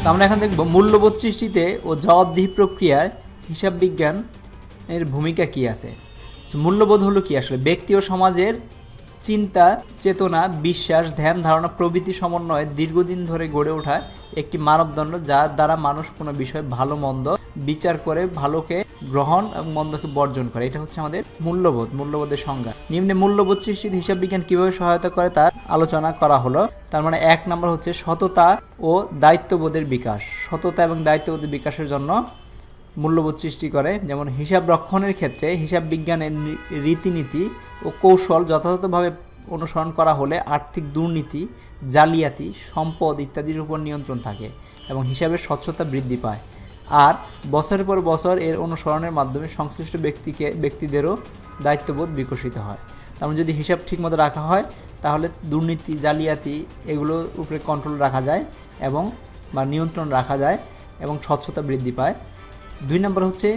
তো আমরা এখন দেখব মূল্যবোধ সৃষ্টিতে ও জবাবদিহি প্রক্রিয়ায় হিসাব বিজ্ঞান এর ভূমিকা কী আছে। মূল্যবোধ হলো কি আসলে ব্যক্তি ও সমাজের চিন্তা, চেতনা, বিশ্বাস, ধ্যান ধারণা প্রভৃতি সমন্বয়ে দীর্ঘদিন ধরে গড়ে ওঠা একটি মানবদণ্ড, যার দ্বারা মানুষ কোনো বিষয় ভালো মন্দ বিচার করে ভালোকে গ্রহণ এবং মন্দকে বর্জন করে। এটা হচ্ছে আমাদের মূল্যবোধ, মূল্যবোধের সংজ্ঞা। নিম্নে মূল্যবোধ সৃষ্টিতে হিসাব বিজ্ঞান কীভাবে সহায়তা করে তার আলোচনা করা হলো। তার মানে 1 নম্বর হচ্ছে সততা ও দায়িত্ববোধের বিকাশ। সততা এবং দায়িত্ববোধের বিকাশের জন্য মূল্যবোধ সৃষ্টি করে। যেমন হিসাব রক্ষণের ক্ষেত্রে হিসাব বিজ্ঞানের রীতিনীতি ও কৌশল যথাযথভাবে অনুসরণ করা হলে আর্থিক দুর্নীতি, জালিয়াতি, সম্পদ ইত্যাদির উপর নিয়ন্ত্রণ থাকে এবং হিসাবের স্বচ্ছতা বৃদ্ধি পায়। আর বছরের পর বছর এর অনুসরণের মাধ্যমে সংশ্লিষ্ট ব্যক্তিদেরও দায়িত্ববোধ বিকশিত হয়। তার যদি হিসাব ঠিকমতো রাখা হয় তাহলে দুর্নীতি, জালিয়াতি এগুলোর উপরে কন্ট্রোল রাখা যায় এবং বা নিয়ন্ত্রণ রাখা যায় এবং স্বচ্ছতা বৃদ্ধি পায়। 2 নম্বর হচ্ছে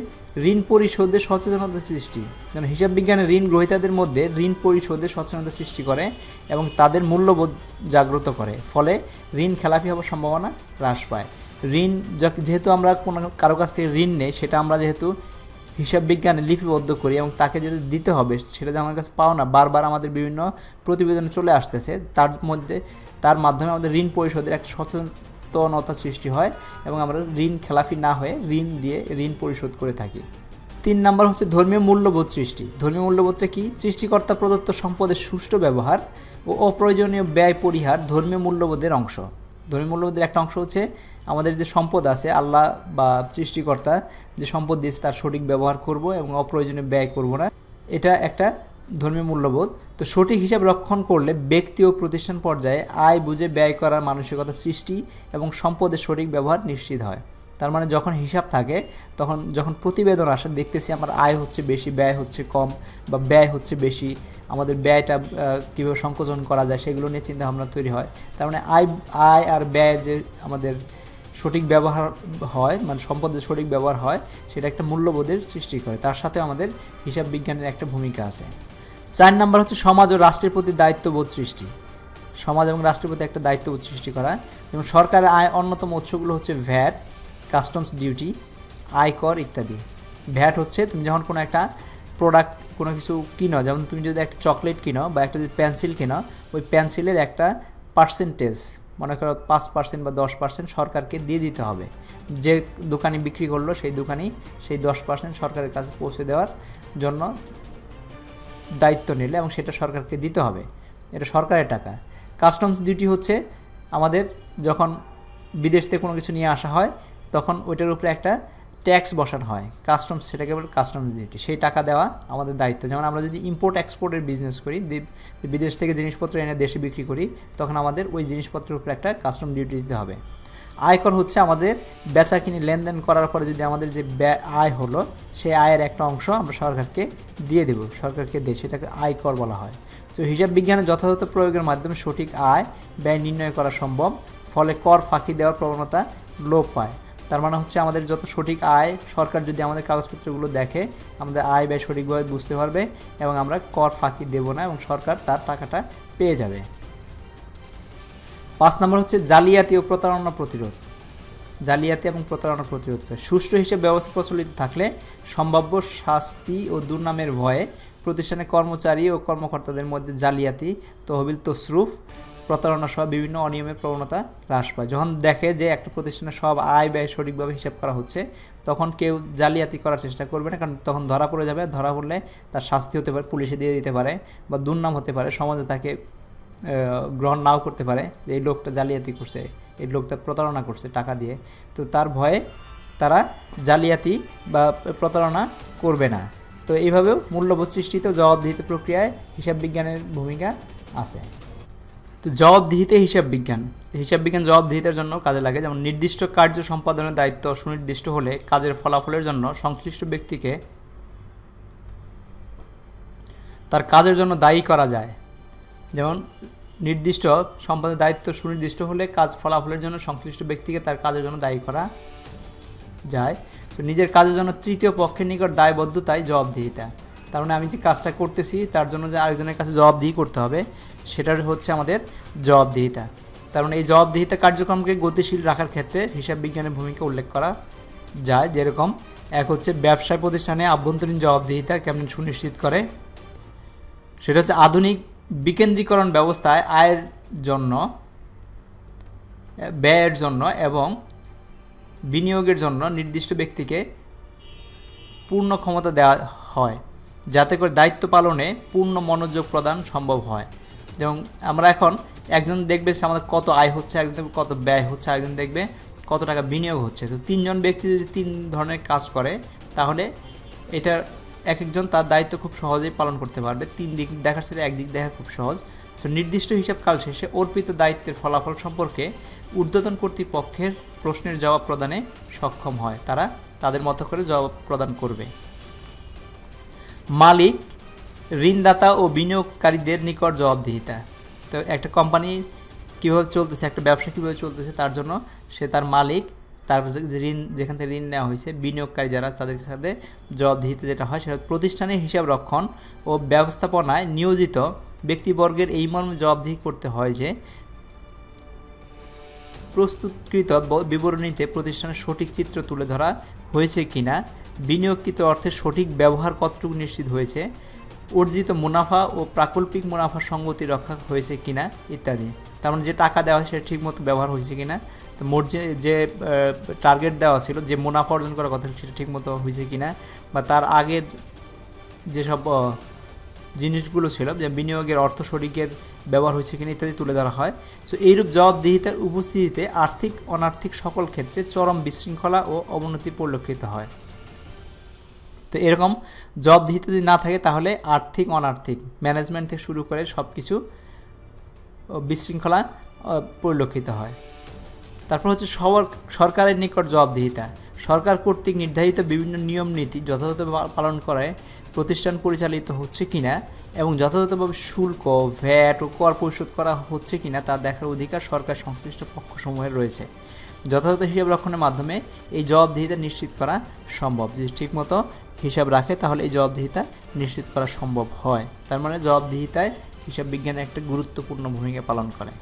ঋণ পরিশোধের সচেতনতা সৃষ্টি। যেমন হিসাব বিজ্ঞানের ঋণ গ্রহীতাদের মধ্যে ঋণ পরিশোধের সচেতনতা সৃষ্টি করে এবং তাদের মূল্যবোধ জাগ্রত করে, ফলে ঋণ খেলাপি হওয়ার সম্ভাবনা হ্রাস পায়। ঋণ যেহেতু আমরা কোনো কারো কাছ থেকে ঋণ নেই, সেটা আমরা যেহেতু হিসাব বিজ্ঞানে লিপিবদ্ধ করি এবং তাকে যেহেতু দিতে হবে, সেটা যে আমার কাছে পাও না, বারবার আমাদের বিভিন্ন প্রতিবেদনে চলে আসতেছে, তার মাধ্যমে আমাদের ঋণ পরিশোধের একটা সচেতনতা সৃষ্টি হয় এবং আমরা ঋণ খেলাফি না হয়ে ঋণ দিয়ে ঋণ পরিশোধ করে থাকি। 3 নম্বর হচ্ছে ধর্মীয় মূল্যবোধ সৃষ্টি। ধর্মীয় মূল্যবোধটা কি? সৃষ্টিকর্তা প্রদত্ত সম্পদের সুষ্ঠু ব্যবহার ও অপ্রয়োজনীয় ব্যয় পরিহার ধর্মীয় মূল্যবোধের অংশ। ধর্মীয় মূল্যবোধের একটা অংশ হচ্ছে আমাদের যে সম্পদ আছে, আল্লাহ বা সৃষ্টিকর্তা যে সম্পদ দিয়েছে তার সঠিক ব্যবহার করব এবং অপ্রয়োজনীয় ব্যয় করব না। এটা একটা ধর্মীয় মূল্যবোধ। তো সঠিক হিসাব রক্ষণ করলে ব্যক্তি ও প্রতিষ্ঠান পর্যায়ে আয় বুঝে ব্যয় করার মানসিকতা সৃষ্টি এবং সম্পদের সঠিক ব্যবহার নিশ্চিত হয়। তার মানে যখন হিসাব থাকে তখন যখন প্রতিবেদন আসে দেখতেছি আমার আয় হচ্ছে বেশি, ব্যয় হচ্ছে কম, বা ব্যয় হচ্ছে বেশি, আমাদের ব্যয়টা কীভাবে সংকোচন করা যায় সেগুলো নিয়ে চিন্তাভাবনা তৈরি হয়। তার মানে আয় আর ব্যয়ের যে আমাদের সঠিক ব্যবহার হয়, মানে সম্পদের সঠিক ব্যবহার হয়, সেটা একটা মূল্যবোধের সৃষ্টি করে। তার সাথে আমাদের হিসাব বিজ্ঞানের একটা ভূমিকা আছে। 4 নম্বর হচ্ছে সমাজ ও রাষ্ট্রের প্রতি দায়িত্ববোধ সৃষ্টি। সমাজ এবং রাষ্ট্রের প্রতি একটা দায়িত্ববোধ সৃষ্টি করা। যেমন সরকারের আয় অন্যতম উৎসগুলো হচ্ছে ভ্যাট, কাস্টমস ডিউটি, আয়কর ইত্যাদি। ভ্যাট হচ্ছে তুমি যখন কোনো একটা প্রোডাক্ট কোনো কিছু কিনো, যেমন তুমি যদি একটা চকলেট কিনো বা একটা যদি পেন্সিল কিনো, ওই পেন্সিলের একটা পার্সেন্টেজ, মনে করো 5% বা 10% সরকারকে দিয়ে দিতে হবে। যে দোকানি বিক্রি করলো সেই দোকানি সেই 10% সরকারের কাছে পৌঁছে দেওয়ার জন্য দায়িত্ব নিলে এবং সেটা সরকারকে দিতে হবে, এটা সরকারের টাকা। কাস্টমস ডিউটি হচ্ছে আমাদের যখন বিদেশ থেকে কোনো কিছু নিয়ে আসা হয় তখন ওইটার উপরে একটা ট্যাক্স বসানো হয়, কাস্টমস, সেটাকে বলে কাস্টমস ডিউটি। সেই টাকা দেওয়া আমাদের দায়িত্ব। যেমন আমরা যদি ইম্পোর্ট এক্সপোর্টের বিজনেস করি, বিদেশ থেকে জিনিসপত্র এনে দেশে বিক্রি করি, তখন আমাদের ওই জিনিসপত্রের উপরে একটা কাস্টম ডিউটি দিতে হবে। আয়কর হচ্ছে আমাদের বেচা কিনি লেনদেন করার পরে যদি আমাদের যে আয় হলো সেই আয়ের একটা অংশ আমরা সরকারকে দিয়ে দেব, সরকারকে দিয়ে সেটাকে আয়কর বলা হয়। তো হিসাব বিজ্ঞানের যথাযথ প্রয়োগের মাধ্যমে সঠিক আয় ব্যয় নির্ণয় করা সম্ভব, ফলে কর ফাঁকি দেওয়ার প্রবণতা লোপ পায়। তার মানে হচ্ছে আমাদের যত সঠিক আয়, সরকার যদি আমাদের কাগজপত্রগুলো দেখে আমাদের আয় ব্যয় সঠিকভাবে বুঝতে পারবে এবং আমরা কর ফাঁকি দেব না এবং সরকার তার টাকাটা পেয়ে যাবে। 5 নম্বর হচ্ছে জালিয়াতি ও প্রতারণা প্রতিরোধ। জালিয়াতি এবং প্রতারণা প্রতিরোধ করে। সুষ্ঠু হিসেবে ব্যবস্থা প্রচলিত থাকলে সম্ভাব্য শাস্তি ও দুর্নামের ভয়ে প্রতিষ্ঠানের কর্মচারী ও কর্মকর্তাদের মধ্যে জালিয়াতি, তহবিল তসরুফ, প্রতারণা সহ বিভিন্ন অনিয়মের প্রবণতা হ্রাস পায়। যখন দেখে যে একটা প্রতিষ্ঠানের সব আয় ব্যয় সঠিকভাবে হিসাব করা হচ্ছে, তখন কেউ জালিয়াতি করার চেষ্টা করবে না, কারণ তখন ধরা পড়ে যাবে। ধরা পড়লে তার শাস্তি হতে পারে, পুলিশে দিয়ে দিতে পারে, বা দুর্নাম হতে পারে, সমাজে তাকে গ্রহণ নাও করতে পারে যে এই লোকটা জালিয়াতি করছে, এই লোকটা প্রতারণা করছে টাকা দিয়ে। তো তার ভয়ে তারা জালিয়াতি বা প্রতারণা করবে না। তো এইভাবেও মূল্যবোধ সৃষ্টিতে জবাবদিহিত প্রক্রিয়ায় হিসাব বিজ্ঞানের ভূমিকা আছে। তো জবাবদিহিতে হিসাব বিজ্ঞান জবাবদিহিতার জন্য কাজে লাগে। যেমন নির্দিষ্ট কার্য সম্পাদনের দায়িত্ব সুনির্দিষ্ট হলে কাজের ফলাফলের জন্য সংশ্লিষ্ট ব্যক্তিকে তার কাজের জন্য দায়ী করা যায়। যেমন নির্দিষ্ট সম্পাদনের দায়িত্ব সুনির্দিষ্ট হলে কাজ ফলাফলের জন্য সংশ্লিষ্ট ব্যক্তিকে তার কাজের জন্য দায়ী করা যায়। তো নিজের কাজের জন্য তৃতীয় পক্ষের নিকট দায়বদ্ধতাই জবাবদিহিতা। তার মানে আমি যে কাজটা করতেছি তার জন্য যে আরেকজনের কাছে জবাবদিহি করতে হবে, সেটার হচ্ছে আমাদের জবাবদিহিতা। তার মানে এই জবাবদিহিতা কার্যক্রমকে গতিশীল রাখার ক্ষেত্রে হিসাব বিজ্ঞানের ভূমিকা উল্লেখ করা যায়। যেরকম এক হচ্ছে ব্যবসায় প্রতিষ্ঠানে আভ্যন্তরীণ জবাবদিহিতা কেমন সুনিশ্চিত করে, সেটা হচ্ছে আধুনিক বিকেন্দ্রীকরণ ব্যবস্থায় আয়ের জন্য, ব্যয়ের জন্য এবং বিনিয়োগের জন্য নির্দিষ্ট ব্যক্তিকে পূর্ণ ক্ষমতা দেওয়া হয়, যাতে করে দায়িত্ব পালনে পূর্ণ মনোযোগ প্রদান সম্ভব হয়। যেমন আমরা এখন একজন দেখবে আমাদের কত আয় হচ্ছে, একজন দেখবে কত ব্যয় হচ্ছে, একজন দেখবে কত টাকা বিনিয়োগ হচ্ছে। তো তিনজন ব্যক্তি যদি তিন ধরনের কাজ করে তাহলে এটা এক একজন তার দায়িত্ব খুব সহজেই পালন করতে পারবে। তিন দিক দেখার সাথে একদিক দেখা খুব সহজ। তো নির্দিষ্ট হিসাবকাল শেষে অর্পিত দায়িত্বের ফলাফল সম্পর্কে ঊর্ধ্বতন কর্তৃপক্ষের প্রশ্নের জবাব প্রদানে সক্ষম হয়, তারা তাদের মতো করে জবাব প্রদান করবে। মালিক, ঋণদাতা ও বিনিয়োগকারীদের নিকট জবাবদিহিতা। তো একটা কোম্পানি কীভাবে চলতেছে, একটা ব্যবসা কীভাবে চলতেছে তার জন্য সে তার মালিক, তার ঋণ যেখান থেকে ঋণ নেওয়া হয়েছে, বিনিয়োগকারী যারা তাদের সাথে জবাবদিহিতা যেটা হয় সেটা প্রতিষ্ঠানের হিসাব রক্ষণ ও ব্যবস্থাপনায় নিয়োজিত ব্যক্তিবর্গের এই মর্মে জবাবদিহি করতে হয় যে প্রস্তুতকৃত বিবরণীতে প্রতিষ্ঠানের সঠিক চিত্র তুলে ধরা হয়েছে কিনা, বিনিয়োগকৃত অর্থের সঠিক ব্যবহার কতটুকু নিশ্চিত হয়েছে, অর্জিত মুনাফা ও প্রাকল্পিক মুনাফার সঙ্গতি রক্ষা হয়েছে কিনা ইত্যাদি। তার মানে যে টাকা দেওয়া হয় সেটা ঠিকমতো ব্যবহার হয়েছে কিনা, তো মোট যে টার্গেট দেওয়া ছিল, যে মুনাফা অর্জন করার কথা সেটা ঠিকমতো হয়েছে কিনা, বা তার আগের যেসব জিনিসগুলো ছিল যে বিনিয়োগের অর্থ সঠিকের ব্যবহার হয়েছে কিনা ইত্যাদি তুলে ধরা হয়। সো এইরূপ জবাবদিহিতার উপস্থিতিতে আর্থিক অনার্থিক সকল ক্ষেত্রে চরম বিশৃঙ্খলা ও অবনতি পরিলক্ষিত হয়। তো এরকম জবাবদিহিতা যদি না থাকে তাহলে আর্থিক অনার্থিক ম্যানেজমেন্ট থেকে শুরু করে সব কিছু বিশৃঙ্খলা পরিলক্ষিত হয়। তারপর হচ্ছে সরকারের নিকট জবাবদিহিতা। সরকার কর্তৃক নির্ধারিত বিভিন্ন নিয়ম নীতি যথাযথভাবে পালন করে প্রতিষ্ঠান পরিচালিত হচ্ছে কিনা এবং যথাযথভাবে শুল্ক, ভ্যাট ও কর পরিশোধ করা হচ্ছে কিনা তা দেখার অধিকার সরকার সংশ্লিষ্ট পক্ষসমূহের রয়েছে। যথাযথ হিসাব রক্ষণের মাধ্যমে এই জবাবদিহিতা নিশ্চিত করা সম্ভব। যদি ঠিকমতো হিসাব রাখে তাহলে এই জবাবদিহিতা নিশ্চিত করা সম্ভব হয়। তার মানে জবাবদিহিতায় হিসাব বিজ্ঞানের একটা গুরুত্বপূর্ণ ভূমিকা পালন করে।